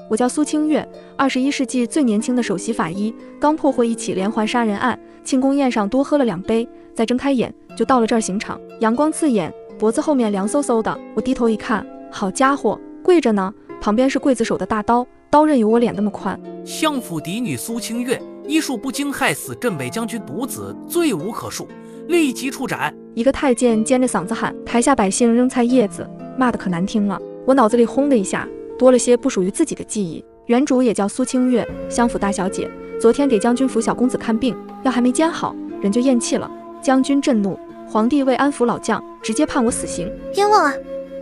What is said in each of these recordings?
我叫苏清月，21世纪最年轻的首席法医，刚破获一起连环杀人案，庆功宴上多喝了2杯，再睁开眼就到了这儿刑场。阳光刺眼，脖子后面凉飕飕的，我低头一看，好家伙，跪着呢，旁边是刽子手的大刀，刀刃有我脸那么宽。相府嫡女苏清月，医术不精害死镇北将军独子，罪无可恕，立即处斩。一个太监尖着嗓子喊，台下百姓扔菜叶子，骂得可难听了。我脑子里轰的一下，多了些不属于自己的记忆。原主也叫苏清月，相府大小姐，昨天给将军府小公子看病，药还没煎好，人就咽气了。将军震怒，皇帝为安抚老将，直接判我死刑。冤枉啊！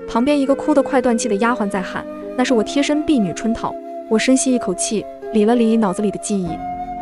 旁边一个哭得快断气的丫鬟在喊，那是我贴身婢女春桃。我深吸一口气，理了理脑子里的记忆。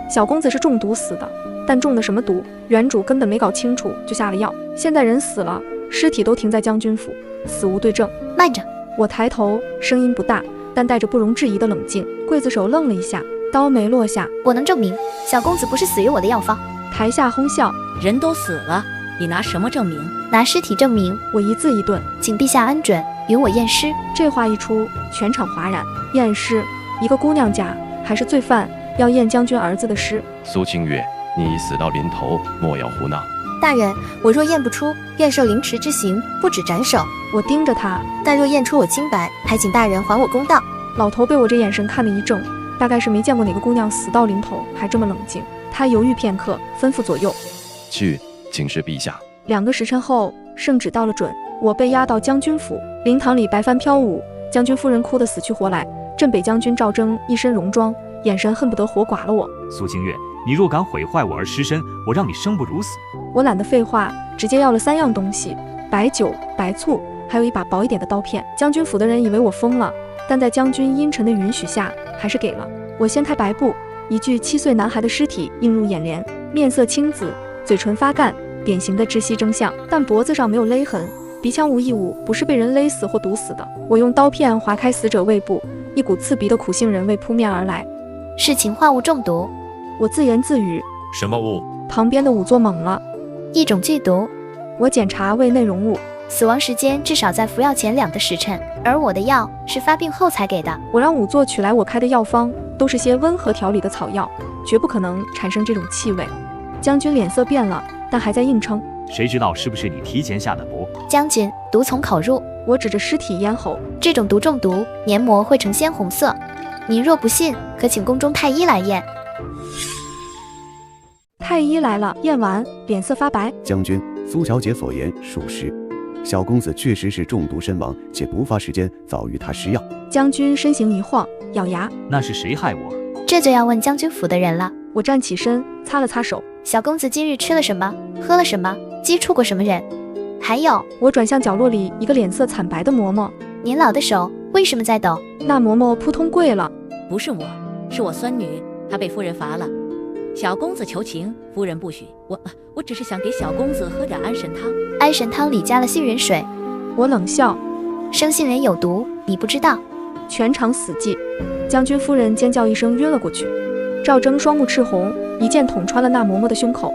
小公子是中毒死的，但中的什么毒，原主根本没搞清楚就下了药。现在人死了，尸体都停在将军府，死无对证。慢着！我抬头，声音不大，但带着不容置疑的冷静。刽子手愣了一下，刀没落下。我能证明小公子不是死于我的药方。台下哄笑。人都死了，你拿什么证明？拿尸体证明。我一字一顿，请陛下恩准允我验尸。这话一出，全场哗然。验尸？一个姑娘家还是罪犯，要验将军儿子的尸？苏清月，你已死到临头，莫要胡闹。大人，我若验不出，愿受凌迟之刑，不止斩首。我盯着他，但若验出我清白，还请大人还我公道。老头被我这眼神看得一怔，大概是没见过哪个姑娘死到临头还这么冷静。他犹豫片刻，吩咐左右去请示陛下。2个时辰后，圣旨到了准，我被押到将军府。灵堂里白帆飘舞，将军夫人哭得死去活来。镇北将军赵征一身戎装，眼神恨不得活剐了我。苏清月，你若敢毁坏我儿尸身，我让你生不如死。我懒得废话，直接要了3样东西：白酒、白醋，还有一把薄一点的刀片。将军府的人以为我疯了，但在将军阴沉的允许下，还是给了。我掀开白布，一具7岁男孩的尸体映入眼帘，面色青紫，嘴唇发干，典型的窒息征象，但脖子上没有勒痕，鼻腔无异物，不是被人勒死或毒死的。我用刀片划开死者胃部，一股刺鼻的苦杏仁味扑面而来，是氰化物中毒。我自言自语。什么物？旁边的仵作懵了。一种剧毒。我检查胃内容物，死亡时间至少在服药前2个时辰，而我的药是发病后才给的。我让仵作取来我开的药方，都是些温和调理的草药，绝不可能产生这种气味。将军脸色变了，但还在硬撑。谁知道是不是你提前下的毒？将军，毒从口入。我指着尸体咽喉。这种毒中毒，黏膜会呈鲜红色。您若不信，可请宫中太医来验。太医来了，验完脸色发白。将军，苏小姐所言属实，小公子确实是中毒身亡，且不发时间早于他施药。将军身形一晃，咬牙。那是谁害我？这就要问将军府的人了。我站起身，擦了擦手。小公子今日吃了什么？喝了什么？接触过什么人？还有，我转向角落里一个脸色惨白的嬷嬷。您老的手为什么在抖？那嬷嬷扑通跪了。不是我，是我孙女，她被夫人罚了。小公子求情，夫人不许。我只是想给小公子喝点安神汤。安神汤里加了杏仁水。我冷笑。生杏仁有毒，你不知道。全场死寂。将军夫人尖叫一声晕了过去。赵征双目赤红，一剑捅穿了那嬷嬷的胸口，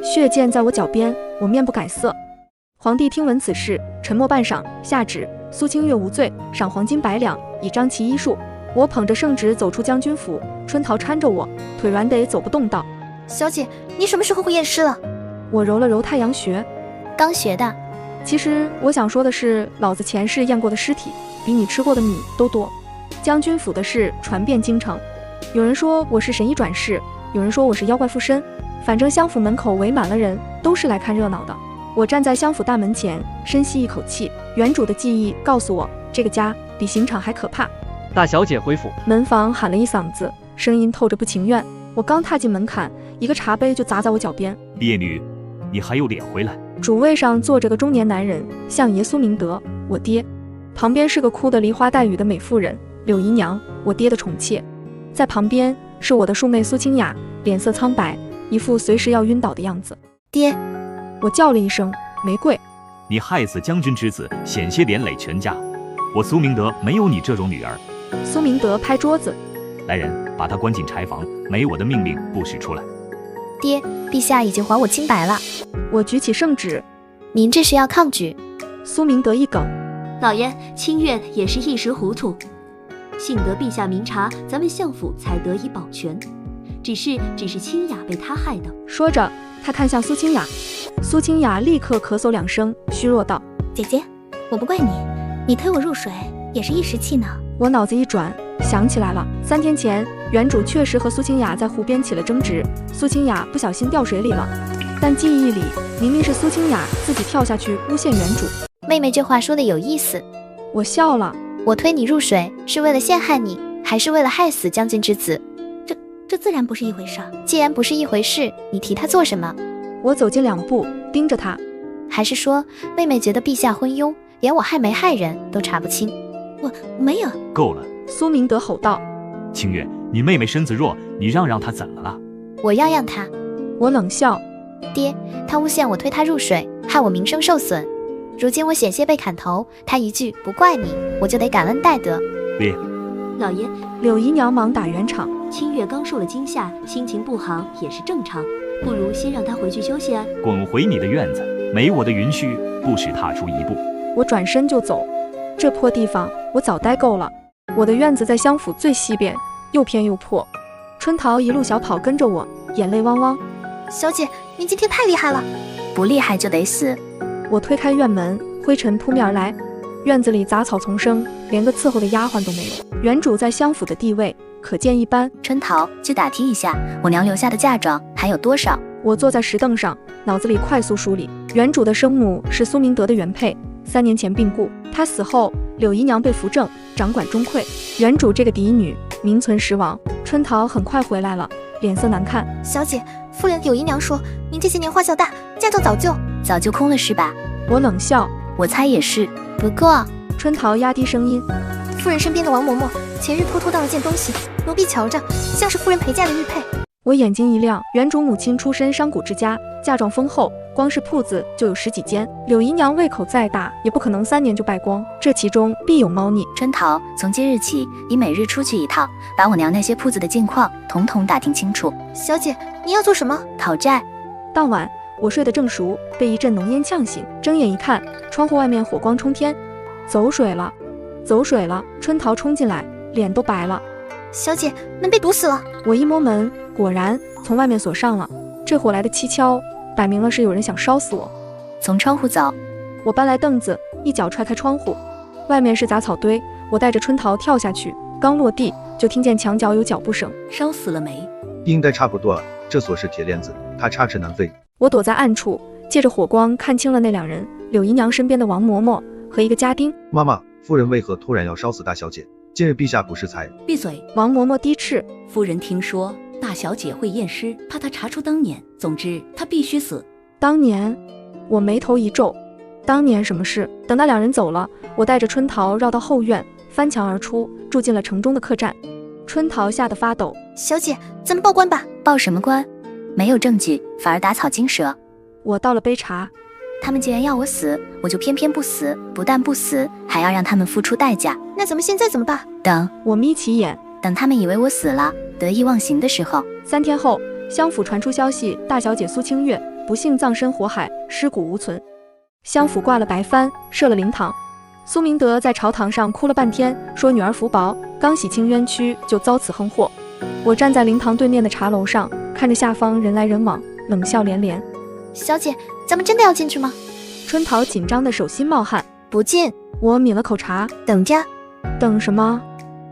血溅在我脚边，我面不改色。皇帝听闻此事，沉默半晌，下旨苏清月无罪，赏黄金100两，以彰其医术。我捧着圣旨走出将军府，春桃搀着我，腿软得走不动道：小姐，你什么时候会验尸了？我揉了揉太阳穴，刚学的。其实我想说的是，老子前世验过的尸体，比你吃过的米都多。将军府的事传遍京城，有人说我是神医转世，有人说我是妖怪附身，反正相府门口围满了人，都是来看热闹的。我站在相府大门前，深吸一口气，原主的记忆告诉我，这个家比刑场还可怕。大小姐回府。门房喊了一嗓子，声音透着不情愿。我刚踏进门槛，一个茶杯就砸在我脚边。烈女，你还有脸回来？主位上坐着个中年男人，相爷苏明德，我爹。旁边是个哭得梨花带雨的美妇人柳姨娘，我爹的宠妾。在旁边是我的庶妹苏清雅，脸色苍白，一副随时要晕倒的样子。爹！我叫了一声，玫瑰。你害死将军之子，险些连累全家。我苏明德没有你这种女儿。苏明德拍桌子，来人，把他关进柴房，没我的命令不许出来。爹，陛下已经还我清白了。我举起圣旨。您这是要抗拒？苏明德一梗，老爷，清月也是一时糊涂。幸得陛下明察，咱们相府才得以保全。只是清雅被他害的。说着，他看向苏清雅，苏清雅立刻咳嗽2声，虚弱道：“姐姐，我不怪你，你推我入水也是一时气恼。”我脑子一转，想起来了，3天前原主确实和苏清雅在湖边起了争执，苏清雅不小心掉水里了，但记忆里明明是苏清雅自己跳下去诬陷原主。妹妹这话说的有意思。我笑了，我推你入水是为了陷害你，还是为了害死将军之子？这自然不是一回事。既然不是一回事，你提他做什么？我走近2步，盯着他。还是说妹妹觉得陛下昏庸，连我害没害人都查不清？我没有。够了！苏明德吼道：“清月，你妹妹身子弱，你让她怎么了？”我让她。我冷笑：“爹，她诬陷我推她入水，害我名声受损。如今我险些被砍头，她一句不怪你，我就得感恩戴德。”老爷，柳姨娘忙打圆场：“清月刚受了惊吓，心情不好也是正常，不如先让她回去休息啊。”滚回你的院子，没我的允许，不许踏出一步。我转身就走。这破地方我早待够了。我的院子在襄府最西边，又偏又破。春桃一路小跑跟着我，眼泪汪汪：“小姐，你今天太厉害了，不厉害就得死。”我推开院门，灰尘扑面而来。院子里杂草丛生，连个伺候的丫鬟都没有。原主在襄府的地位可见一斑。春桃，去打听一下我娘留下的嫁妆还有多少。我坐在石凳上，脑子里快速梳理。原主的生母是苏明德的原配，3年前病故。她死后，柳姨娘被扶正，掌管钟馗。原主这个嫡女名存实亡。春桃很快回来了，脸色难看。小姐，夫人柳姨娘说您这些年花销大，嫁妆早就空了是吧？我冷笑：“我猜也是。不过……”春桃压低声音：“夫人身边的王嬷嬷前日偷到了件东西，奴婢瞧着像是夫人陪嫁的玉佩。”我眼睛一亮，原主母亲出身商贾之家，嫁妆丰厚，光是铺子就有10几间。柳姨娘胃口再大，也不可能3年就败光，这其中必有猫腻。春桃，从今日起，你每日出去一趟，把我娘那些铺子的近况统统打听清楚。小姐，你要做什么？讨债。当晚我睡得正熟，被一阵浓烟呛醒，睁眼一看，窗户外面火光冲天，走水了！春桃冲进来，脸都白了。小姐，门被堵死了。我一摸门，果然从外面锁上了。这火来的蹊跷，摆明了是有人想烧死我。从窗户走。我搬来凳子，一脚踹开窗户，外面是杂草堆。我带着春桃跳下去，刚落地就听见墙角有脚步声。烧死了没？应该差不多了，这锁是铁链子，它插翅难飞。我躲在暗处，借着火光看清了那2人，柳姨娘身边的王嬷嬷和一个家丁。妈妈，夫人为何突然要烧死大小姐？今日陛下不是才……闭嘴！王嬷嬷低斥：“夫人听说大小姐会验尸，怕她查出当年。总之，她必须死。”当年？我眉头一皱，当年什么事？等那2人走了，我带着春桃绕到后院，翻墙而出，住进了城中的客栈。春桃吓得发抖：“小姐，咱们报官吧。”报什么官？没有证据，反而打草惊蛇。我倒了杯茶。他们既然要我死，我就偏偏不死，不但不死，还要让他们付出代价。那咱们现在怎么办？等。我眯起眼，等他们以为我死了，得意忘形的时候。3天后，襄府传出消息，大小姐苏清月不幸葬身火海，尸骨无存。襄府挂了白幡，设了灵堂。苏明德在朝堂上哭了半天，说女儿福薄，刚洗清冤屈就遭此横祸。我站在灵堂对面的茶楼上，看着下方人来人往，冷笑连连。小姐，咱们真的要进去吗？春桃紧张的手心冒汗。不进。我抿了口茶，等着。等什么？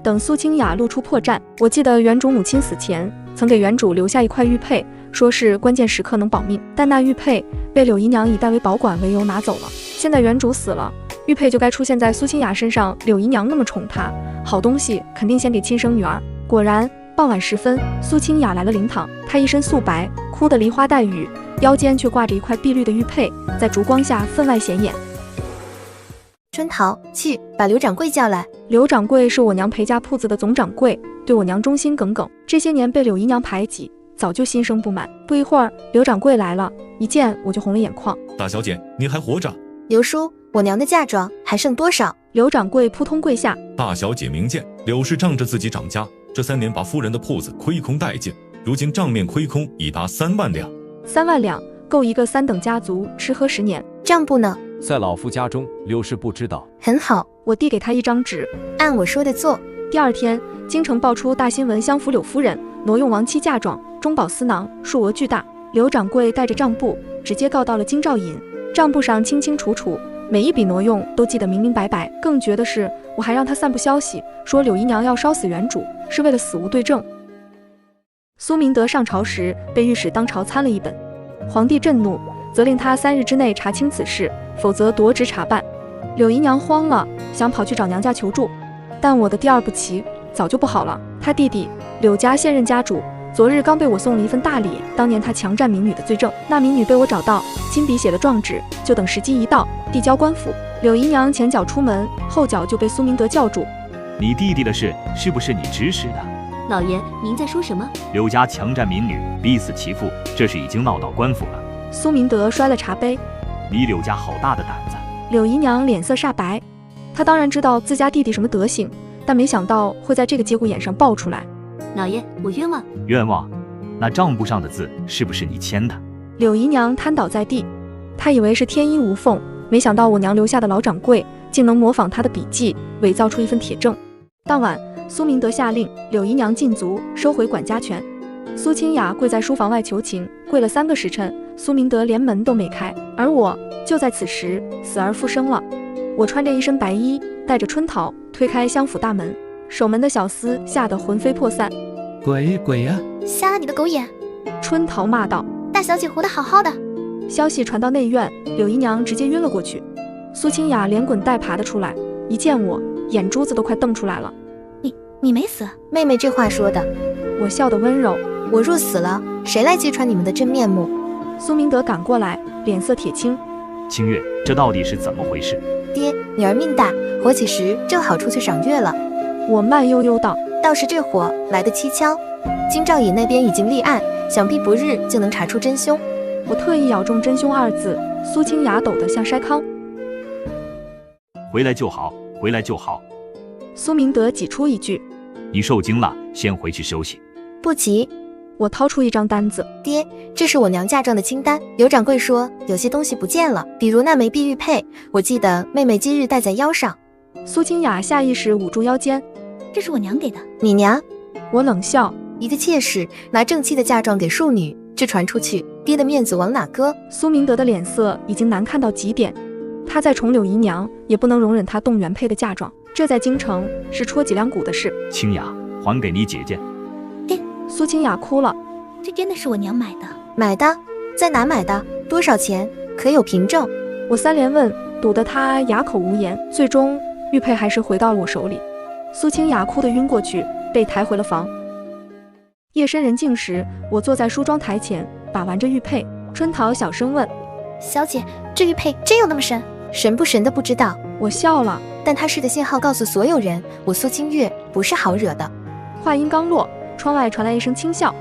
等苏清雅露出破绽。我记得原主母亲死前曾给原主留下一块玉佩，说是关键时刻能保命，但那玉佩被柳姨娘以代为保管为由拿走了。现在原主死了，玉佩就该出现在苏清雅身上。柳姨娘那么宠她，好东西肯定先给亲生女儿。果然，傍晚时分，苏清雅来了灵堂，她一身素白，哭得梨花带雨，腰间却挂着一块碧绿的玉佩，在烛光下分外显眼。春桃，去把刘掌柜叫来。刘掌柜是我娘陪嫁铺子的总掌柜，对我娘忠心耿耿，这些年被柳姨娘排挤，早就心生不满。不一会儿，刘掌柜来了，一见我就红了眼眶。大小姐，您还活着？刘叔，我娘的嫁妆还剩多少？刘掌柜扑通跪下。大小姐明鉴，柳氏仗着自己掌家，这3年把夫人的铺子亏空殆尽，如今账面亏空已达3万两。3万两够一个3等家族吃喝10年。账簿呢？在老夫家中，柳氏不知道。很好，我递给他一张纸，按我说的做。第二天，京城爆出大新闻，相府柳夫人挪用亡妻嫁妆，中饱私囊，数额巨大。柳掌柜带着账簿直接告到了京兆尹，账簿上清清楚楚，每一笔挪用都记得明明白白。更绝的是，我还让他散布消息，说柳姨娘要烧死原主，是为了死无对证。苏明德上朝时被御史当朝参了一本，皇帝震怒，责令他3日之内查清此事，否则夺职查办。柳姨娘慌了，想跑去找娘家求助，但我的第二步棋早就布好了。他弟弟柳家现任家主昨日刚被我送了一份大礼，当年他强占民女的罪证，那民女被我找到，亲笔写了状纸，就等时机一到递交官府。柳姨娘前脚出门，后脚就被苏明德叫住。你弟弟的事是不是你指使的？老爷，您在说什么？柳家强占民女，逼死其父，这事已经闹到官府了。苏明德摔了茶杯。你柳家好大的胆子！柳姨娘脸色煞白，她当然知道自家弟弟什么德行，但没想到会在这个节骨眼上爆出来。老爷，我冤枉。冤枉？那账簿上的字是不是你签的？柳姨娘瘫倒在地，她以为是天衣无缝，没想到我娘留下的老掌柜竟能模仿她的笔迹，伪造出一份铁证。当晚，苏明德下令柳姨娘禁足，收回管家权。苏清雅跪在书房外求情，跪了3个时辰，苏明德连门都没开。而我就在此时死而复生了。我穿着一身白衣，带着春桃推开厢府大门，守门的小厮吓得魂飞魄散。鬼呀！瞎你的狗眼！春桃骂道：“大小姐活得好好的。”消息传到内院，柳姨娘直接晕了过去。苏清雅连滚带爬的出来，一见我，眼珠子都快瞪出来了。你没死？妹妹这话说的。我笑得温柔。我若死了，谁来揭穿你们的真面目？苏明德赶过来，脸色铁青。清月，这到底是怎么回事？爹，女儿命大，火起时正好出去赏月了。我慢悠悠道：“倒是这火来得蹊跷，京兆尹那边已经立案，想必不日就能查出真凶。”我特意咬中真凶2字，苏清雅抖得像筛糠。回来就好，回来就好。苏明德挤出一句：“你受惊了，先回去休息。”不急。我掏出一张单子：“爹，这是我娘嫁妆的清单。刘掌柜说有些东西不见了，比如那枚碧玉佩，我记得妹妹今日戴在腰上。”苏清雅下意识捂住腰间：“这是我娘给的。”你娘？我冷笑：“一个妾室拿正妻的嫁妆给庶女，这传出去，爹的面子往哪搁？”苏明德的脸色已经难看到极点，他再宠柳姨娘，也不能容忍她动原配的嫁妆，这在京城是戳脊梁骨的事。清雅，还给你姐姐。爹，苏清雅哭了：“这真的是我娘买的。”买的？在哪买的？多少钱？可有凭证？我3连问，堵得他哑口无言。最终，玉佩还是回到了我手里。苏清雅哭得晕过去，被抬回了房。夜深人静时，我坐在梳妆台前，把玩着玉佩。春桃小声问：“小姐，这玉佩真有那么神？神不神的不知道。”我笑了，但他是的信号告诉所有人，我苏清月不是好惹的。话音刚落，窗外传来一声轻笑。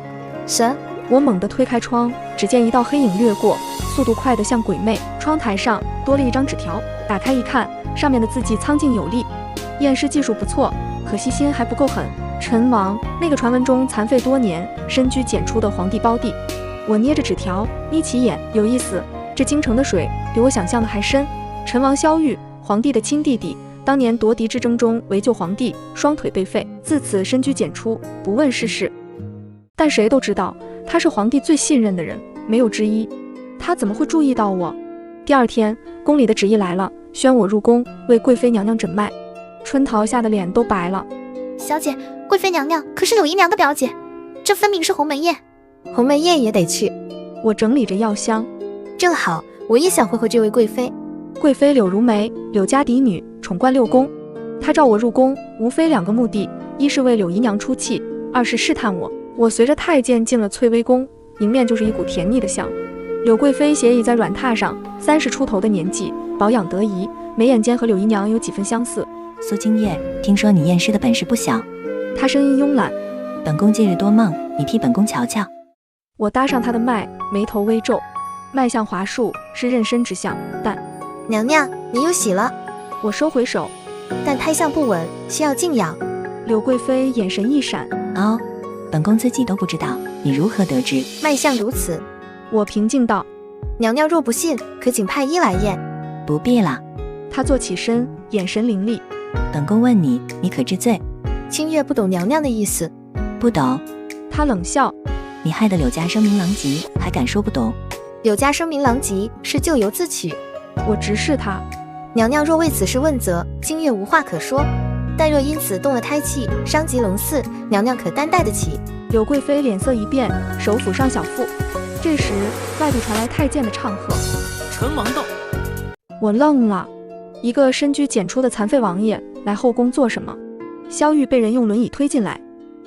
神！我猛地推开窗，只见一道黑影掠过，速度快得像鬼魅。窗台上多了一张纸条，打开一看，上面的字迹苍劲有力，验尸技术不错，可惜心还不够狠。陈王，那个传闻中残废多年、身居简出的皇帝胞弟。我捏着纸条，眯起眼，有意思，这京城的水比我想象的还深。陈王萧玉，皇帝的亲弟弟，当年夺嫡之争中为救皇帝，双腿被废，自此身居简出，不问世事。但谁都知道他是皇帝最信任的人，没有之一。他怎么会注意到我？第2天，宫里的旨意来了，宣我入宫为贵妃娘娘诊脉。春桃吓得脸都白了。小姐，贵妃娘娘可是柳姨娘的表姐，这分明是鸿门宴。鸿门宴也得去。我整理着药箱，正好，我也想会会这位贵妃。贵妃柳如梅，柳家嫡女，宠冠6宫。她召我入宫，无非2个目的：一是为柳姨娘出气，2是试探我。我随着太监进了翠微宫，迎面就是一股甜腻的香。柳贵妃斜倚在软榻上，30出头的年纪，保养得宜，眉眼间和柳姨娘有几分相似。苏清月，听说你验尸的本事不小。她声音慵懒。本宫近日多梦，你替本宫瞧瞧。我搭上她的脉，眉头微皱。脉象华数，是妊娠之象，但……娘娘，你又喜了。我收回手，但胎象不稳，需要静养。柳贵妃眼神一闪。哦，本宫自己都不知道，你如何得知？脉象如此。我平静道：“娘娘若不信，可请派医来验。”不必了。她坐起身，眼神凌厉。本宫问你，你可知罪？清月不懂娘娘的意思。不懂。他冷笑，你害得柳家声名狼藉，还敢说不懂？柳家声名狼藉是咎由自取。我直视他。娘娘若为此事问责，清月无话可说；但若因此动了胎气，伤及龙嗣，娘娘可担待得起。柳贵妃脸色一变，手抚上小腹。这时，外地传来太监的唱和。陈王到。我愣了，一个深居简出的残废王爷来后宫做什么？萧玉被人用轮椅推进来，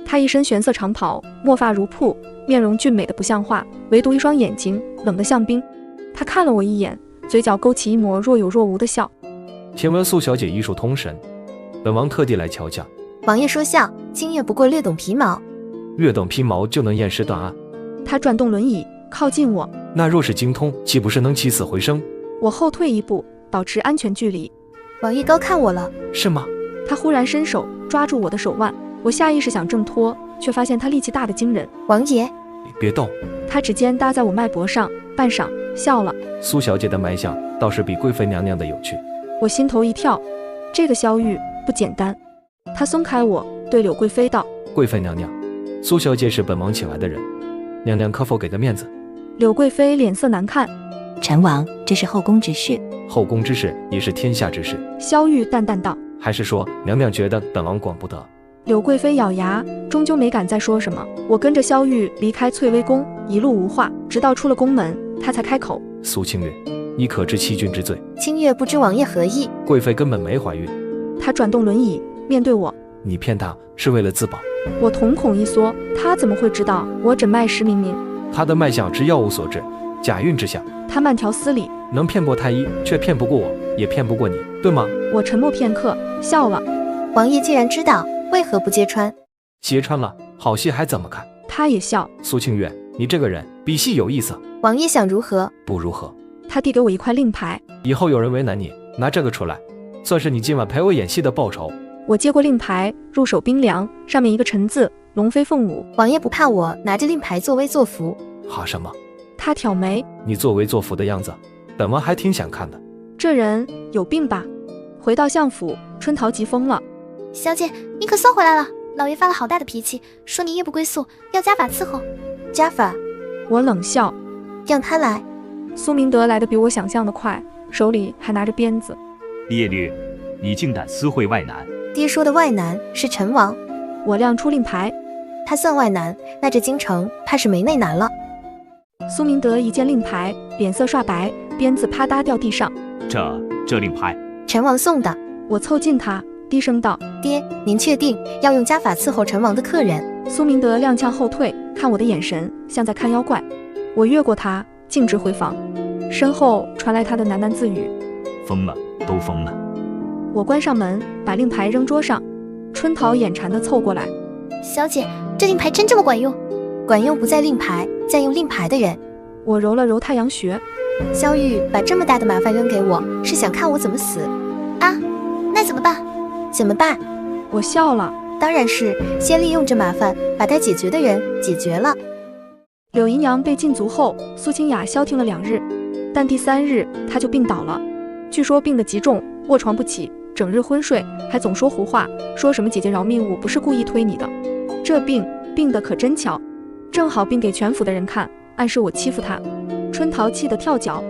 他一身玄色长袍，墨发如瀑，面容俊美的不像话，唯独一双眼睛冷得像冰。他看了我一眼，嘴角勾起一抹若有若无的笑。请问苏小姐医术通神，本王特地来瞧瞧。王爷说笑，清月不过略懂皮毛。略懂皮毛就能验尸断案？他转动轮椅靠近我。那若是精通，岂不是能起死回生？我后退一步，保持安全距离。王爷高看我了。是吗？他忽然伸手抓住我的手腕，我下意识想挣脱，却发现他力气大得惊人。王爷，你别动。他指尖搭在我脉搏上，半晌笑了。苏小姐的脉象倒是比贵妃娘娘的有趣。我心头一跳，这个萧玉不简单。他松开我，对柳贵妃道：贵妃娘娘，苏小姐是本王请来的人，娘娘可否给个面子？柳贵妃脸色难看。陈王，这是后宫之事。后宫之事也是天下之事。萧玉淡淡道。还是说娘娘觉得本王管不得？柳贵妃咬牙，终究没敢再说什么。我跟着萧玉离开翠微宫，一路无话，直到出了宫门，她才开口：苏清月，你可知欺君之罪？清月不知王爷何意。贵妃根本没怀孕。她转动轮椅，面对我：你骗她是为了自保。我瞳孔一缩，她怎么会知道我诊脉时明明？她的脉象之药物所致，假孕之下。她慢条斯理，能骗过太医，却骗不过我，也骗不过你，对吗？我沉默片刻，笑了。王爷既然知道，为何不揭穿？揭穿了，好戏还怎么看？他也笑。苏清月，你这个人比戏有意思。王爷想如何？不如何。他递给我一块令牌。以后有人为难你，拿这个出来，算是你今晚陪我演戏的报酬。我接过令牌，入手冰凉，上面一个陈字，龙飞凤舞。王爷不怕我拿着令牌作威作福？哈什么？他挑眉。你作威作福的样子，本王还挺想看的。这人有病吧？回到相府，春桃急疯了。小姐，你可算回来了！老爷发了好大的脾气，说你夜不归宿，要家法伺候。家法？我冷笑。让他来。苏明德来得比我想象的快，手里还拿着鞭子。列律，你竟敢私会外男！爹说的外男是陈王。我亮出令牌。他算外男，那这京城怕是没内男了。苏明德一见令牌，脸色刷白，鞭子啪嗒掉地上。这令牌，陈王送的。我凑近他，低声道：爹，您确定要用家法伺候陈王的客人？苏明德踉跄后退，看我的眼神像在看妖怪。我越过他，径直回房，身后传来他的喃喃自语：疯了，都疯了。我关上门，把令牌扔桌上。春桃眼馋地凑过来：小姐，这令牌真这么管用？管用不在令牌，在用令牌的人。我揉了揉太阳穴。萧玉把这么大的麻烦扔给我，是想看我怎么死啊？那怎么办？怎么办？我笑了。当然是先利用这麻烦，把该解决的人解决了。柳姨娘被禁足后，苏清雅消停了2日，但第3日她就病倒了。据说病得极重，卧床不起，整日昏睡，还总说胡话，说什么姐姐饶命，我不是故意推你的。这病得可真巧，正好病给全府的人看，暗示我欺负她。春桃气得跳脚：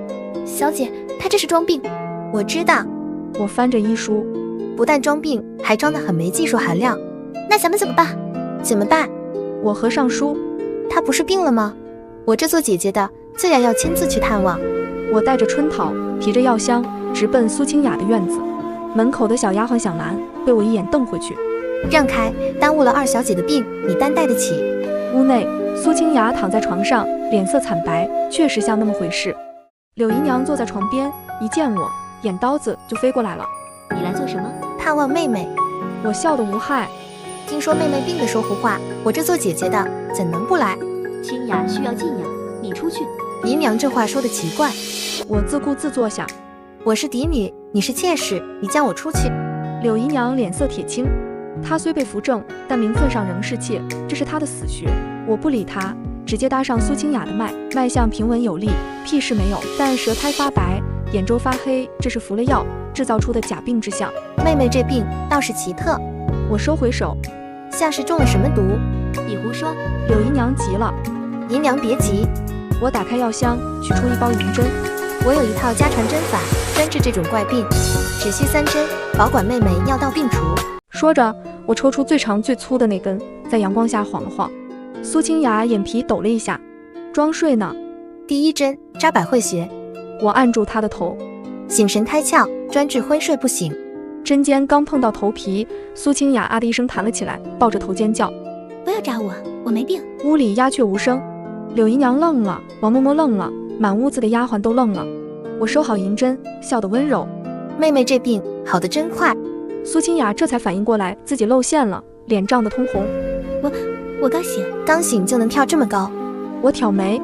小姐，她这是装病。我知道。我翻着医书，不但装病，还装得很没技术含量。那咱们怎么办？怎么办？我合上书。她不是病了吗？我这做姐姐的，自然要亲自去探望。我带着春桃，提着药箱，直奔苏清雅的院子。门口的小丫鬟想拦，被我一眼瞪回去：让开，耽误了2小姐的病，你担待得起？屋内，苏清雅躺在床上，脸色惨白，确实像那么回事。柳姨娘坐在床边，一见我，眼刀子就飞过来了。你来做什么？探望妹妹。我笑得无害。听说妹妹病得说胡话，我这做姐姐的怎能不来？清雅需要静养，你出去。姨娘这话说的奇怪。我自顾自坐下。我是嫡女，你是妾室，你叫我出去。柳姨娘脸色铁青，她虽被扶正，但名分上仍是妾，这是她的死穴。我不理她，直接搭上苏清雅的脉象平稳有力，屁事没有，但舌苔发白，眼周发黑，这是服了药制造出的假病之象。妹妹这病倒是奇特。我收回手，像是中了什么毒。你胡说！柳姨娘急了。姨娘别急，我打开药箱，取出一包银针。我有一套家传针法，专治这种怪病，只需3针，保管妹妹药到病除。说着，我抽出最长最粗的那根，在阳光下晃了晃。苏清雅眼皮抖了一下，装睡呢。第1针扎百会穴，我按住她的头，醒神开窍，专治昏睡不醒。针尖刚碰到头皮，苏清雅啊的一声弹了起来，抱着头尖叫：“不要扎我，我没病！”屋里鸦雀无声，柳姨娘愣了，王嬷嬷愣了，满屋子的丫鬟都愣了。我收好银针，笑得温柔：“妹妹这病好得真快。”苏清雅这才反应过来自己露馅了，脸涨得通红。我刚醒就能跳这么高。我挑眉，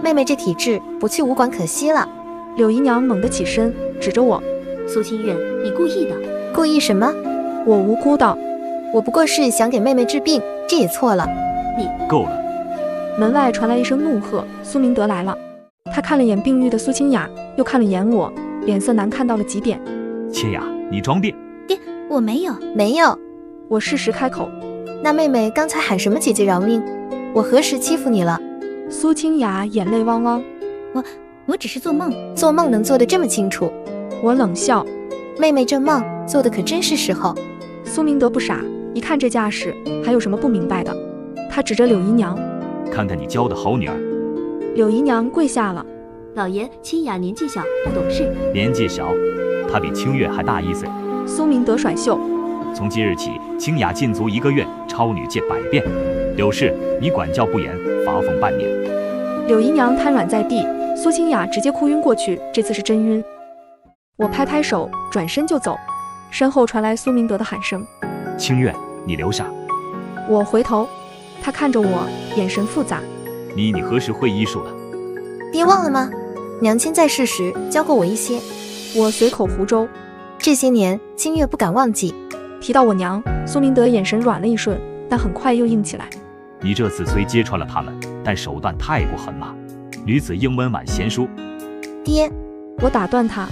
妹妹这体质不去武馆可惜了。柳姨娘猛地起身，指着我：“苏清月，你故意的。”故意什么？我无辜道：“我不过是想给妹妹治病，这也错了。”你够了！门外传来一声怒喝：“苏明德来了！”他看了眼病愈的苏清雅，又看了眼我，脸色难看到了极点。清雅，你装病！爹，我没有。我适时开口。那妹妹刚才喊什么姐姐饶命？我何时欺负你了？苏清雅眼泪汪汪。我只是做梦，做梦能做得这么清楚？我冷笑。妹妹这梦做的可真是时候。苏明德不傻，一看这架势，还有什么不明白的？他指着柳姨娘，看看你教的好女儿。柳姨娘跪下了。老爷，清雅年纪小，不懂事。年纪小，她比清月还大1岁。苏明德甩袖。从今日起，清雅禁足1个月，超女戒100遍。柳氏，你管教不严，罚俸半年。柳姨娘瘫软在地，苏清雅直接哭晕过去，这次是真晕。我拍拍手，转身就走，身后传来苏明德的喊声：“清月，你留下。”我回头，他看着我，眼神复杂。你何时会医术了？爹忘了吗？娘亲在世时教过我一些。我随口胡诌。这些年，清月不敢忘记。提到我娘，苏明德眼神软了一瞬，但很快又硬起来。你这次虽揭穿了他们，但手段太过狠辣。女子应温婉贤淑。爹，我打断他。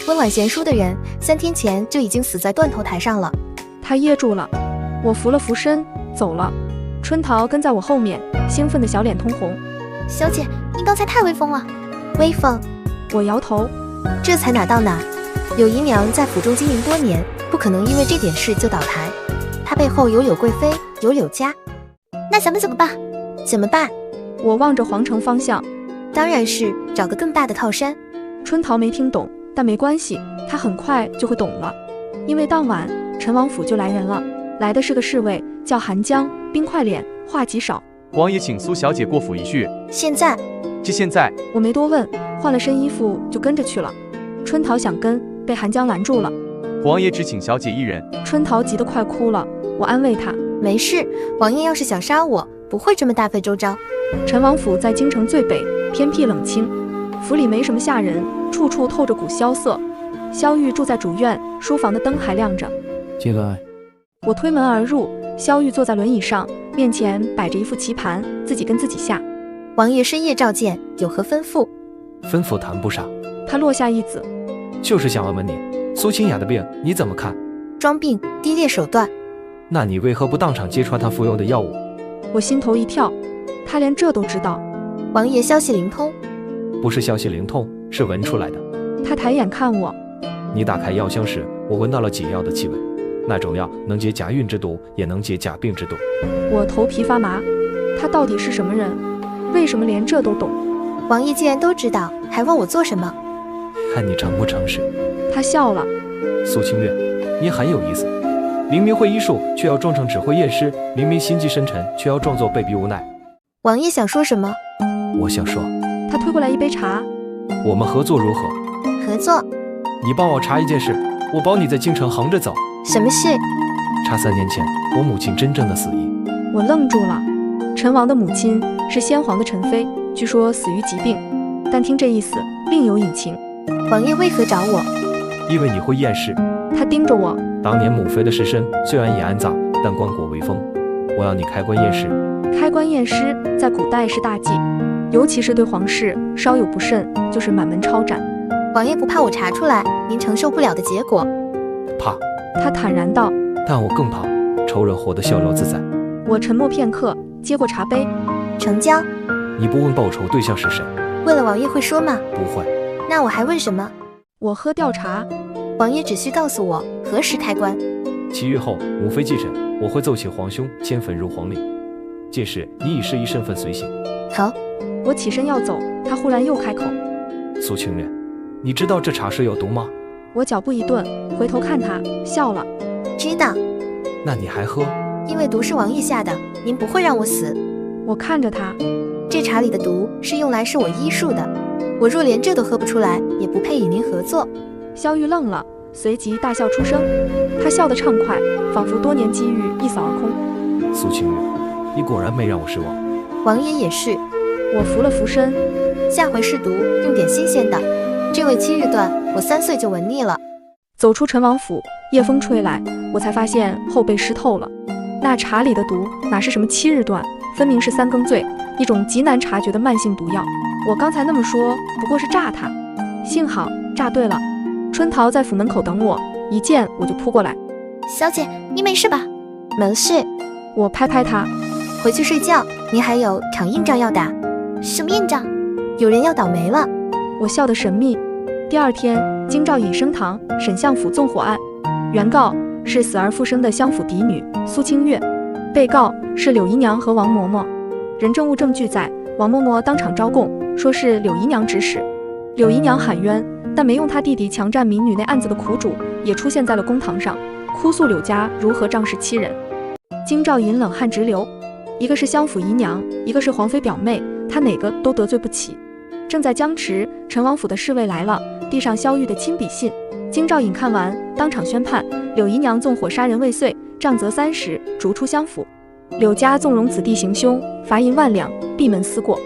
温婉贤淑的人，3天前就已经死在断头台上了。他噎住了。我扶了扶身，走了。春桃跟在我后面，兴奋的小脸通红。小姐，您刚才太威风了。威风？我摇头。这才哪到哪？柳姨娘在府中经营多年，不可能因为这点事就倒台。她背后有柳贵妃，有柳家。那咱们怎么办？怎么办？我望着皇城方向。当然是找个更大的靠山。春桃没听懂，但没关系，她很快就会懂了。因为当晚陈王府就来人了，来的是个侍卫，叫韩江，冰块脸，话极少。王爷请苏小姐过府一叙。现在？现在？我没多问，换了身衣服就跟着去了。春桃想跟，被韩江拦住了。王爷只请小姐一人。春桃急得快哭了，我安慰她，没事，王爷要是想杀我，不会这么大费周章。陈王府在京城最北，偏僻冷清，府里没什么下人，处处透着股萧瑟。萧玉住在主院，书房的灯还亮着。进来。我推门而入，萧玉坐在轮椅上，面前摆着一副棋盘，自己跟自己下。王爷深夜召见，有何吩咐？吩咐谈不上。他落下一子，就是想问问你，苏清雅的病你怎么看？装病，低劣手段。那你为何不当场揭穿她服用的药物？我心头一跳，他连这都知道。王爷消息灵通。不是消息灵通，是闻出来的。他抬眼看我。你打开药箱时，我闻到了解药的气味，那种药能解假孕之毒，也能解假病之毒。我头皮发麻，他到底是什么人？为什么连这都懂？王爷既然都知道，还问我做什么？看你诚不诚实。他笑了。苏清月，你很有意思，明明会医术，却要装成只会验尸；明明心机深沉，却要装作被逼无奈。王爷想说什么？我想说，他推过来一杯茶。我们合作如何？合作？你帮我查一件事，我保你在京城横着走。什么事？查3年前我母亲真正的死因。我愣住了。陈王的母亲是先皇的陈妃，据说死于疾病，但听这意思另有隐情。王爷为何找我？因为你会验尸。他盯着我。当年母妃的尸身虽然已安葬，但棺椁未封，我要你开棺验尸。开棺验尸在古代是大忌，尤其是对皇室稍有不慎，就是满门抄斩。王爷不怕我查出来您承受不了的结果？怕。他坦然道。但我更怕仇人活得逍遥自在，我沉默片刻，接过茶杯。成交。你不问报酬对象是谁？问了王爷会说吗？不会。那我还问什么？我喝掉茶。王爷只需告诉我何时开棺。7月后，母妃继审，我会奏请皇兄迁坟入皇陵。届时，你以适宜身份随行。好。我起身要走，他忽然又开口：苏清月，你知道这茶水有毒吗？我脚步一顿，回头看他，笑了。知道。那你还喝？因为毒是王爷下的，您不会让我死。我看着他，这茶里的毒是用来是我医术的，我若连这都喝不出来，也不配与您合作。萧玉愣了，随即大笑出声。他笑得畅快，仿佛多年机遇一扫而空。苏清月，你果然没让我失望。王爷也是。我扶了扶身，下回试毒用点新鲜的。这味七日断，我3岁就闻腻了。走出陈王府，夜风吹来，我才发现后背湿透了。那茶里的毒哪是什么7日断，分明是3更醉，一种极难察觉的慢性毒药。我刚才那么说，不过是诈他。幸好诈对了。春桃在府门口等我，一见我就扑过来。小姐，你没事吧？没事。我拍拍她，回去睡觉。您还有场硬仗要打。什么硬仗？有人要倒霉了。我笑得神秘。第二天，京兆尹升堂审相府纵火案，原告是死而复生的相府嫡女苏清月，被告是柳姨娘和王嬷嬷。人证物证俱在，王嬷嬷当场招供，说是柳姨娘指使。柳姨娘喊冤，但没用她弟弟强占民女那案子的苦主也出现在了公堂上，哭诉柳家如何仗势欺人。京兆尹冷汗直流，一个是相府姨娘，一个是皇妃表妹，他哪个都得罪不起。正在僵持，陈王府的侍卫来了，递上萧玉的亲笔信。京兆尹看完，当场宣判柳姨娘纵火杀人未遂，杖责30，逐出相府。柳家纵容子弟行凶，罚银万两，闭门思过。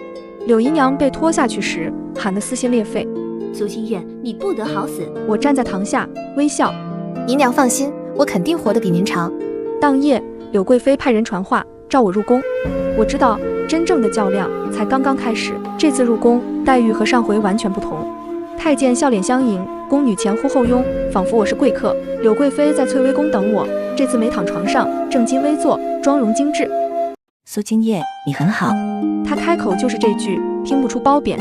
柳姨娘被拖下去时，喊得撕心裂肺。苏清月，你不得好死！我站在堂下微笑，姨娘放心，我肯定活得比您长。当夜，柳贵妃派人传话，召我入宫。我知道真正的较量才刚刚开始，这次入宫待遇和上回完全不同。太监笑脸相迎，宫女前呼后拥，仿佛我是贵客。柳贵妃在翠微宫等我，这次没躺床上，正襟危坐，妆容精致。苏清月，你很好。她开口就是这句，听不出褒贬。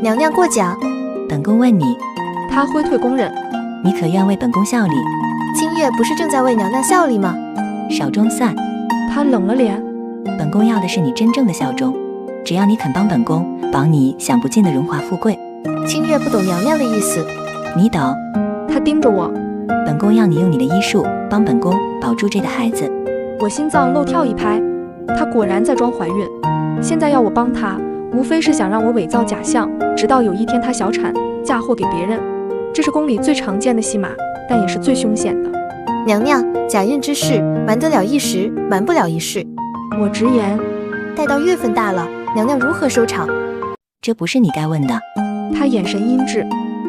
娘娘过奖。本宫问你。她挥退宫刃。你可愿为本宫效力？清月不是正在为娘娘效力吗？少装蒜。她冷了脸。本宫要的是你真正的效忠，只要你肯帮本宫保你享不尽的荣华富贵。清月不懂娘娘的意思。你懂。她盯着我。本宫要你用你的医术帮本宫保住这个孩子。我心脏漏跳一拍，她果然在装怀孕。现在要我帮她，无非是想让我伪造假象，直到有一天她小产嫁祸给别人。这是宫里最常见的戏码，但也是最凶险的。娘娘，假孕之事瞒得了一时，瞒不了一世。我直言，待到月份大了，娘娘如何收场？这不是你该问的。她眼神阴鸷。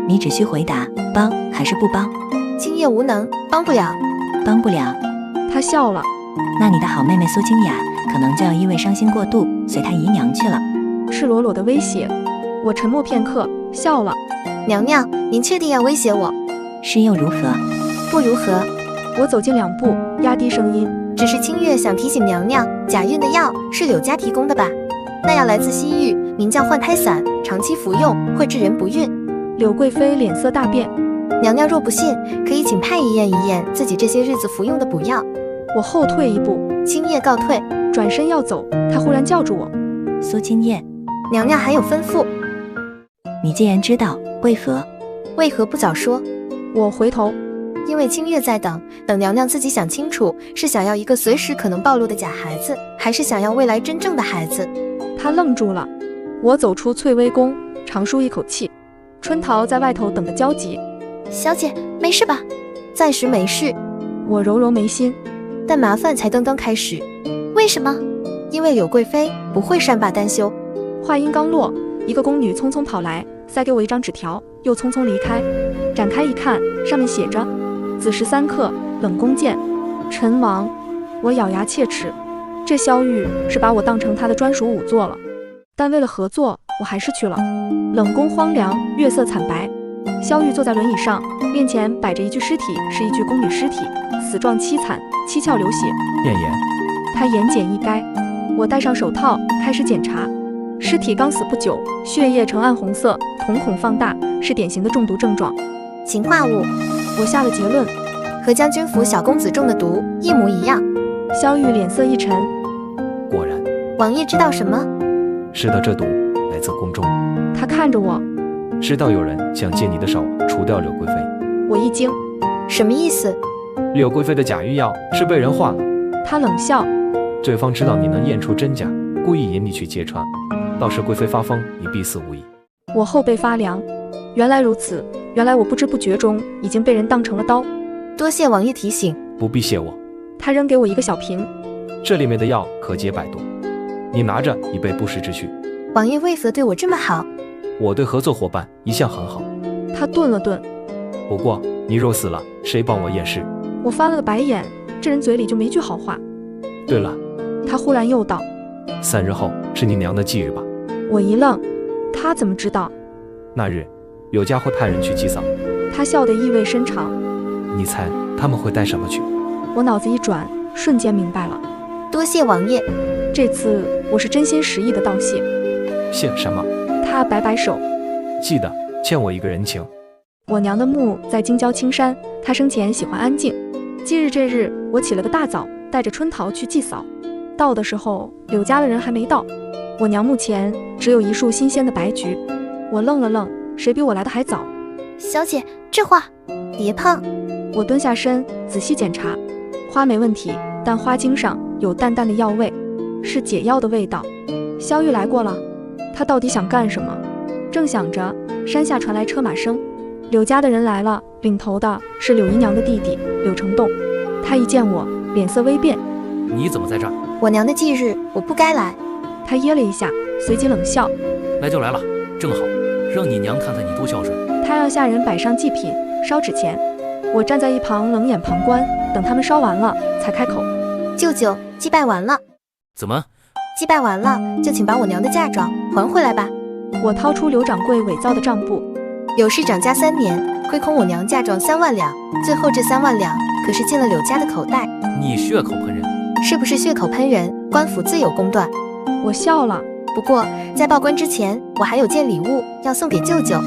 你只需回答帮还是不帮。清月无能，帮不了。帮不了。她笑了。那你的好妹妹苏清雅可能就要因为伤心过度，随她姨娘去了。赤裸裸的威胁。我沉默片刻，笑了。娘娘，您确定要威胁我？是又如何？不如何。我走近2步，压低声音。只是清月想提醒娘娘，假孕的药是柳家提供的吧？那药来自西域，名叫换胎散，长期服用会致人不孕。柳贵妃脸色大变。娘娘若不信，可以请太医验一验自己这些日子服用的补药。我后退一步，清月告退，转身要走，她忽然叫住我。苏清月，娘娘还有吩咐。你既然知道，为何不早说？我回头。因为清月在等娘娘自己想清楚，是想要一个随时可能暴露的假孩子，还是想要未来真正的孩子。她愣住了。我走出翠微宫，长舒一口气。春桃在外头等得焦急。小姐，没事吧？暂时没事。我揉揉眉心。但麻烦才刚刚开始。为什么？因为柳贵妃不会善罢甘休。话音刚落，一个宫女匆匆跑来，塞给我一张纸条，又匆匆离开。展开一看，上面写着：子时3刻，冷宫见。陈王。我咬牙切齿，这萧玉是把我当成他的专属仵作了。但为了合作，我还是去了。冷宫荒凉，月色惨白。萧玉坐在轮椅上，面前摆着一具尸体，是一具宫女尸体，死状凄惨，七窍流血。念言。他言简意赅。我戴上手套，开始检查。尸体刚死不久，血液呈暗红色，瞳孔放大，是典型的中毒症状。氰化物，我下了结论，和将军府小公子中的毒一模一样。萧玉脸色一沉，果然。王爷知道什么？是的，这毒来自宫中。他看着我，知道有人想借你的手除掉柳贵妃。我一惊，什么意思？柳贵妃的假御药是被人化了。他冷笑，对方知道你能验出真假，故意引你去揭穿，到时贵妃发疯，你必死无疑。我后背发凉，原来如此，原来我不知不觉中已经被人当成了刀。多谢王爷提醒。不必谢我。他扔给我一个小瓶，这里面的药可解百毒，你拿着以备不时之需。王爷为何对我这么好？我对合作伙伴一向很好。他顿了顿，不过你若死了，谁帮我验尸？我翻了个白眼，这人嘴里就没句好话。对了，他忽然又道，3日后是你娘的忌日吧？我一愣，他怎么知道？那日柳家会派人去祭扫。他笑得意味深长。你猜他们会带什么去？我脑子一转，瞬间明白了。多谢王爷，这次我是真心实意的道谢。谢什么？他摆摆手，记得欠我一个人情。我娘的墓在京郊青山，她生前喜欢安静。今日这日，我起了个大早，带着春桃去祭扫。到的时候，柳家的人还没到。我娘墓前只有一束新鲜的白菊。我愣了愣，谁比我来的还早？小姐，这花别碰。我蹲下身，仔细检查，花没问题，但花茎上有淡淡的药味，是解药的味道。萧玉来过了，他到底想干什么？正想着，山下传来车马声，柳家的人来了，领头的是柳姨娘的弟弟柳成栋。他一见我，脸色微变。你怎么在这儿？我娘的忌日，我不该来。他噎了一下，随即冷笑，来就来了，正好让你娘看看你多孝顺。他让下人摆上祭品，烧纸钱。我站在一旁冷眼旁观，等他们烧完了才开口。舅舅，祭拜完了。怎么？祭拜完了，就请把我娘的嫁妆还回来吧。我掏出刘掌柜伪造的账簿，柳氏掌家3年，亏空我娘嫁妆3万两，最后这3万两可是进了柳家的口袋。你血口喷人，是不是血口喷人？官府自有公断。我笑了。不过在报官之前，我还有件礼物要送给舅舅。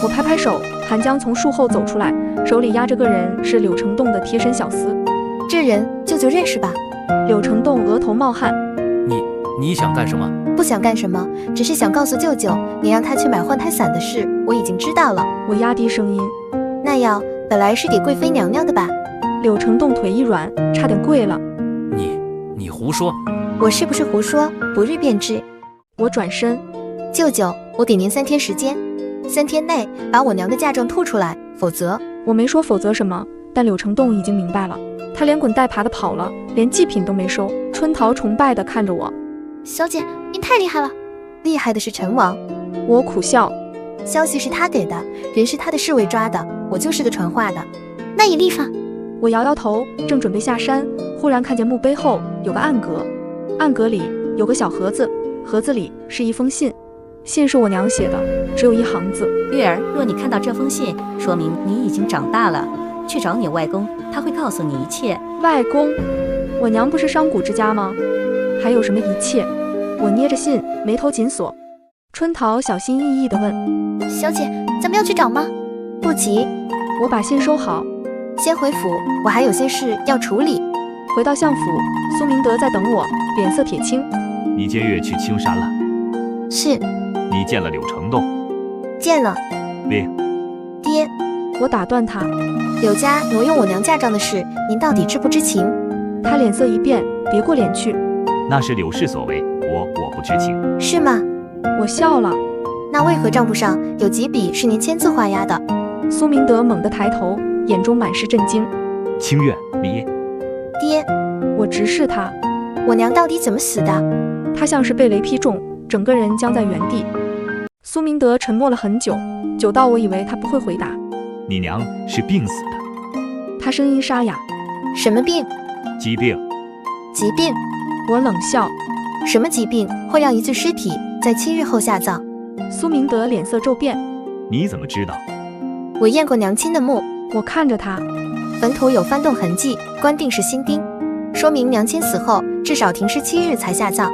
我拍拍手，韩江从树后走出来，手里压着个人，是柳成栋的贴身小厮。这人舅舅认识吧？柳成栋额头冒汗。你想干什么？不想干什么，只是想告诉舅舅，你让他去买换胎伞的事，我已经知道了。我压低声音，那药本来是给贵妃娘娘的吧？柳成栋腿一软，差点跪了。你胡说！我是不是胡说？不日便知。我转身，舅舅，我给您3天时间，3天内把我娘的嫁妆吐出来，否则……我没说否则什么，但柳成栋已经明白了，他连滚带爬的跑了，连祭品都没收。春桃崇拜地看着我，小姐，您太厉害了。厉害的是陈王。我苦笑，消息是他给的，人是他的侍卫抓的，我就是个传话的。那也立法。我摇摇头，正准备下山，忽然看见墓碑后有个暗格，暗格里有个小盒子，盒子里是一封信，信是我娘写的，只有1行字。月儿，若你看到这封信，说明你已经长大了，去找你外公，他会告诉你一切。外公？我娘不是商贾之家吗？还有什么一切？我捏着信，眉头紧锁。春桃小心翼翼地问：小姐，咱们要去找吗？不急，我把信收好，先回府，我还有些事要处理。回到相府，苏明德在等我，脸色铁青。你接月去青山了？是。你见了柳成栋？见了。爹。爹。我打断他，柳家挪用我娘嫁妆的事，您到底知不知情？他脸色一变，别过脸去。那是柳氏所为，我不知情。是吗？我笑了。那为何账簿上有几笔是您签字画押的？苏明德猛地抬头，眼中满是震惊。清月，你……爹。我直视他。我娘到底怎么死的？他像是被雷劈中，整个人僵在原地。苏明德沉默了很久，久到我以为他不会回答。你娘是病死的。他声音沙哑。什么病？疾病。疾病？我冷笑。什么疾病会让一具尸体在7日后下葬？苏明德脸色骤变。你怎么知道？我验过娘亲的墓。我看着他，坟土有翻动痕迹，官定是新丁。说明娘亲死后至少停尸7日才下葬。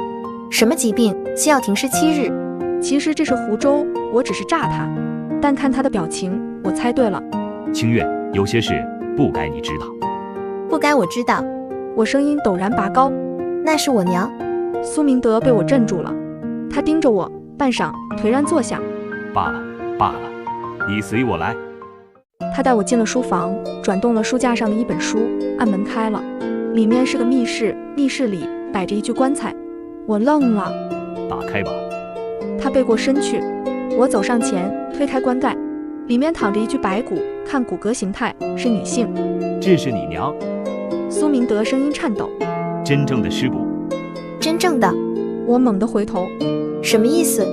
什么疾病需要停尸7日？其实这是胡诌，我只是诈他。但看他的表情，我猜对了。清月，有些事不该你知道。不该我知道。我声音陡然拔高。那是我娘。苏明德被我镇住了，他盯着我，半晌颓然坐下。罢了，罢了，你随我来。他带我进了书房，转动了书架上的一本书，按门开了。里面是个密室，密室里摆着一具棺材。我愣了。打开吧。他背过身去，我走上前，推开棺盖，里面躺着一具白骨，看骨骼形态是女性。这是你娘。苏明德声音颤抖。真正的尸骨。真正的。我猛地回头。什么意思？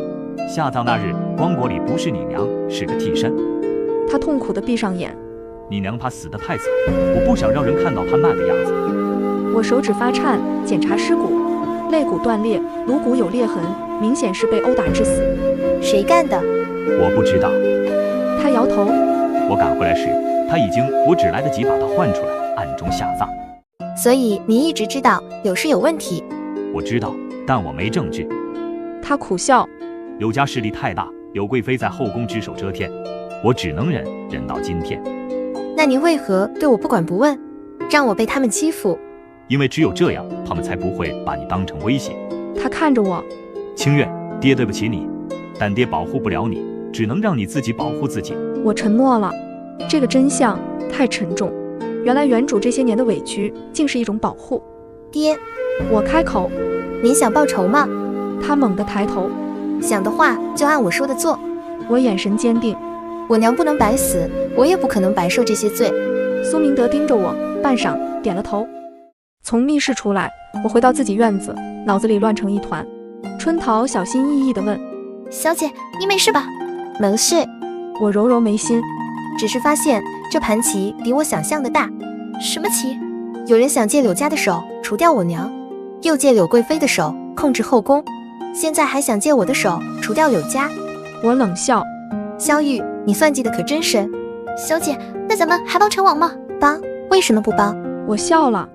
下葬那日，棺椁里不是你娘，是个替身。他痛苦地闭上眼。你娘怕死得太惨，我不想让人看到她那个样子。我手指发颤，检查尸骨，肋骨断裂，颅骨有裂痕，明显是被殴打致死。谁干的？我不知道。他摇头。我赶回来时，我只来得及把她换出来，暗中下葬。所以你一直知道柳氏有问题？我知道，但我没证据。他苦笑。柳家势力太大，柳贵妃在后宫只手遮天，我只能忍到今天。那您为何对我不管不问，让我被他们欺负？因为只有这样，他们才不会把你当成威胁。他看着我。清月，爹对不起你，但爹保护不了你，只能让你自己保护自己。我沉默了。这个真相太沉重。原来原主这些年的委屈，竟是一种保护。爹，我开口。您想报仇吗？他猛地抬头。想的话就按我说的做。我眼神坚定。我娘不能白死，我也不可能白受这些罪。苏明德盯着我，半晌点了头。从密室出来，我回到自己院子，脑子里乱成一团。春桃小心翼翼地问：小姐，你没事吧？没事。我揉揉眉心，只是发现这盘棋比我想象的大。什么棋？有人想借柳家的手除掉我娘，又借柳贵妃的手控制后宫，现在还想借我的手除掉柳家。我冷笑。萧玉，你算计的可真深。小姐，那咱们还帮成王吗？帮？为什么不帮？我笑了。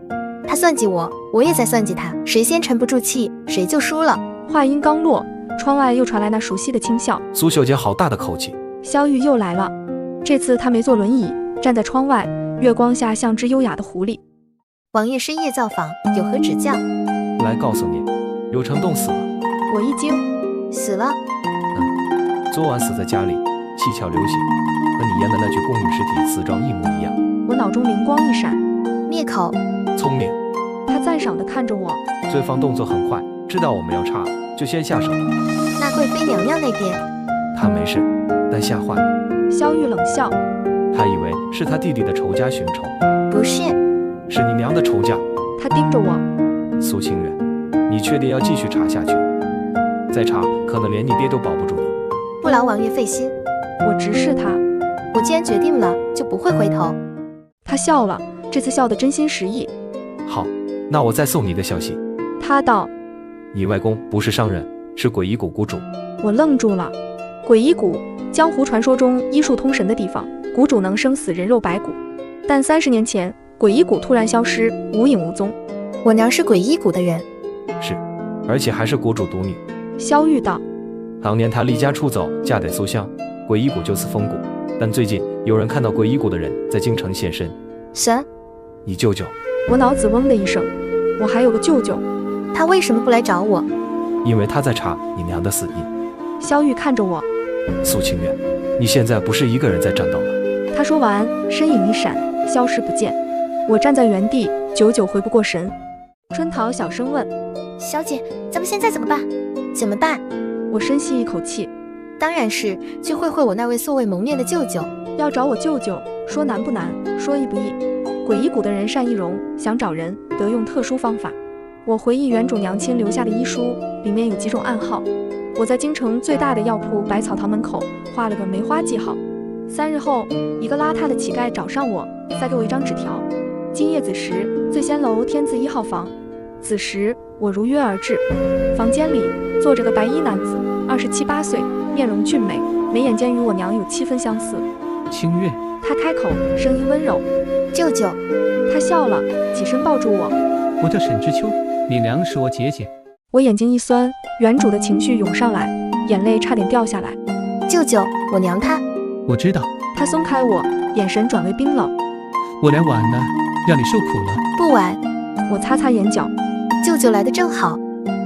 他算计我，我也在算计他，谁先沉不住气，谁就输了。话音刚落，窗外又传来那熟悉的轻笑。苏秀姐好大的口气。萧玉又来了，这次他没坐轮椅，站在窗外，月光下像只优雅的狐狸。王爷深夜造访，有何指教？来告诉你，柳承栋死了。我一惊。死了？昨晚死在家里，七窍流血，和你演的那具宫女尸体死状一模一样。我脑中灵光一闪。灭口。聪明。他赞赏地看着我。罪方动作很快，知道我们要查，就先下手了。那贵妃娘娘那边？她没事，但吓坏了。萧玉冷笑。他以为是他弟弟的仇家寻仇。不是，是你娘的仇家。他盯着我。苏清月，你确定要继续查下去？再查，可能连你爹都保不住你。不劳王爷费心。我直视他。我既然决定了，就不会回头。他笑了，这次笑得真心实意。好，那我再送你个消息。他道：你外公不是商人，是鬼医谷谷主。我愣住了。鬼医谷，江湖传说中医术通神的地方，谷主能生死人肉白骨。但30年前，鬼医谷突然消失，无影无踪。我娘是鬼医谷的人。是，而且还是谷主独女。萧玉道：当年她离家出走，嫁给苏香，鬼医谷就此封谷。但最近有人看到鬼医谷的人在京城现身。神？你舅舅。我脑子嗡的一声，我还有个舅舅。他为什么不来找我？因为他在查你娘的死因。萧玉看着我。苏清月，你现在不是一个人在战斗了。他说完，身影一闪，消失不见。我站在原地，久久回不过神。春桃小声问：小姐，咱们现在怎么办？怎么办？我深吸一口气。当然是去会会我那位素未谋面的舅舅。要找我舅舅，说难不难，说易不易。鬼医谷的人善易容，想找人得用特殊方法。我回忆原主娘亲留下的医书，里面有几种暗号。我在京城最大的药铺百草堂门口画了个梅花记号。3日后，一个邋遢的乞丐找上我，塞给我一张纸条：今夜子时，醉仙楼天字1号房。此时我如约而至，房间里坐着个白衣男子，27、8岁，面容俊美，眉眼间与我娘有7分相似。清月。他开口，声音温柔：舅舅。他笑了，起身抱住我。我叫沈知秋，你娘是我姐姐。我眼睛一酸，原主的情绪涌上来，眼泪差点掉下来。舅舅，我娘她。我知道。他松开我，眼神转为冰冷。我俩晚了，让你受苦了。不晚。我擦擦眼角。舅舅来得正好。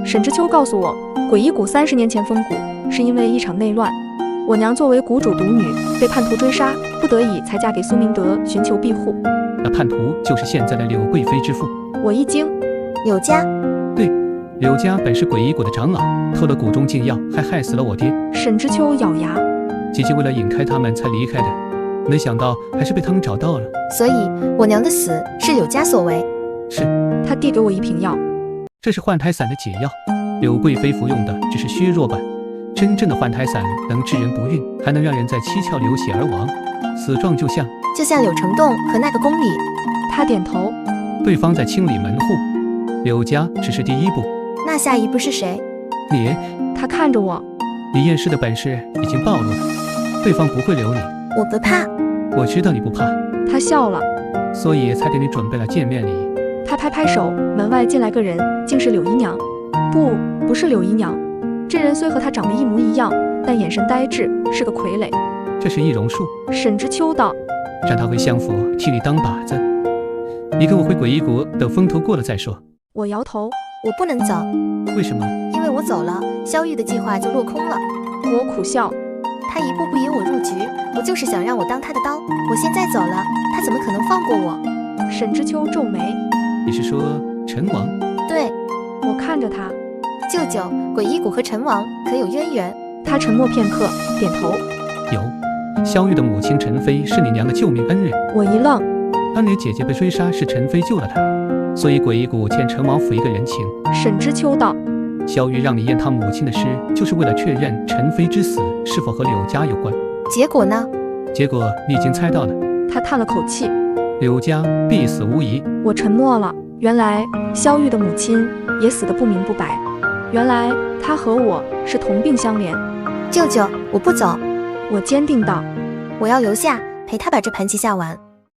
沈知秋告诉我，鬼医谷30年前封谷，是因为一场内乱。我娘作为谷主独女，被叛徒追杀，不得已才嫁给苏明德，寻求庇护。那叛徒就是现在的柳贵妃之父。我一惊。柳家？对，柳家本是鬼医谷的长老，偷了谷中禁药，还害死了我爹。沈知秋咬牙。姐姐为了引开他们才离开的，没想到还是被他们找到了。所以我娘的死是柳家所为。是。他递给我一瓶药，这是换胎散的解药，柳贵妃服用的只是削弱版，真正的换胎散能致人不孕，还能让人在七窍流血而亡，死状就像柳成栋和那个宫里。他点头。对方在清理门户，柳家只是第一步。那下一步是谁？你。他看着我。你验尸的本事已经暴露了，对方不会留你。我不怕。我知道你不怕。他笑了。所以才给你准备了见面礼。他拍拍手，门外进来个人，竟是柳姨娘。不是柳姨娘。这人虽和他长得一模一样，但眼神呆滞，是个傀儡。这是易容术。沈知秋道。让他回相府替你当靶子。你跟我回鬼医谷，等风头过了再说。我摇头。我不能走。为什么？因为我走了，萧玉的计划就落空了。我苦笑。他一步步引我入局，不就是想让我当他的刀？我现在走了，他怎么可能放过我？沈知秋皱眉。你是说陈王？对。我看着他。舅舅，鬼医谷和陈王可有渊源？他沉默片刻，点头。有。萧玉的母亲陈妃是你娘的救命恩人。我一愣。当年姐姐被追杀是陈妃救了她，所以鬼医谷欠陈王府一个人情。沈知秋道。萧玉让你验他母亲的尸，就是为了确认陈妃之死是否和柳家有关。结果呢？结果你已经猜到了。他叹了口气。柳家必死无疑。我沉默了。原来萧玉的母亲也死得不明不白。原来他和我是同病相怜。舅舅，我不走。我坚定道。我要留下陪他把这盘棋下完。